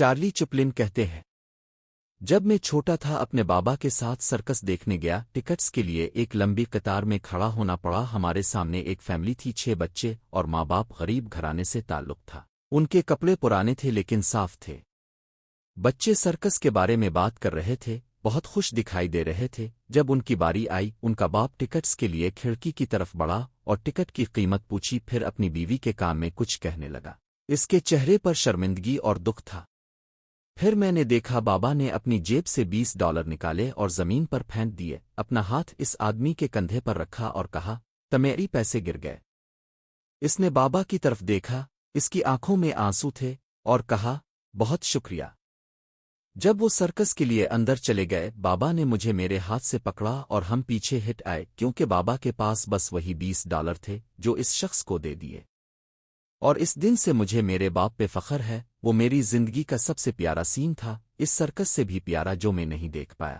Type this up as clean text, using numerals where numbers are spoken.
Charlie Chaplin کہتے ہیں، جب میں چھوٹا تھا اپنے بابا کے ساتھ سرکس دیکھنے گیا، ٹکٹس کے لیے ایک لمبی قطار میں کھڑا ہونا پڑا۔ ہمارے سامنے ایک فیملی تھی، 6 بچے اور ماں باپ، غریب گھرانے سے تعلق تھا۔ ان کے کپڑے پرانے تھے لیکن صاف تھے۔ بچے سرکس کے بارے میں بات کر رہے تھے، بہت خوش دکھائی دے رہے تھے۔ جب ان کی باری آئی، ان کا باپ ٹکٹس کے لیے کھڑکی کی طرف بڑھا اور ٹکٹ کی قیمت پوچھی، پھر اپنی بیوی کے کان میں کچھ کہنے لگا۔ اس کے چہرے پر شرمندگی اور دکھ تھا۔ پھر میں نے دیکھا بابا نے اپنی جیب سے $20 نکالے اور زمین پر پھینک دیے، اپنا ہاتھ اس آدمی کے کندھے پر رکھا اور کہا، تمیری پیسے گر گئے۔ اس نے بابا کی طرف دیکھا، اس کی آنکھوں میں آنسو تھے، اور کہا، بہت شکریہ۔ جب وہ سرکس کے لیے اندر چلے گئے، بابا نے مجھے میرے ہاتھ سے پکڑا اور ہم پیچھے ہٹ آئے، کیونکہ بابا کے پاس بس وہی $20 تھے جو اس شخص کو دے دیے۔ اور اس دن سے مجھے میرے باپ پہ فخر ہے۔ وہ میری زندگی کا سب سے پیارا سین تھا، اس سرکس سے بھی پیارا جو میں نہیں دیکھ پایا۔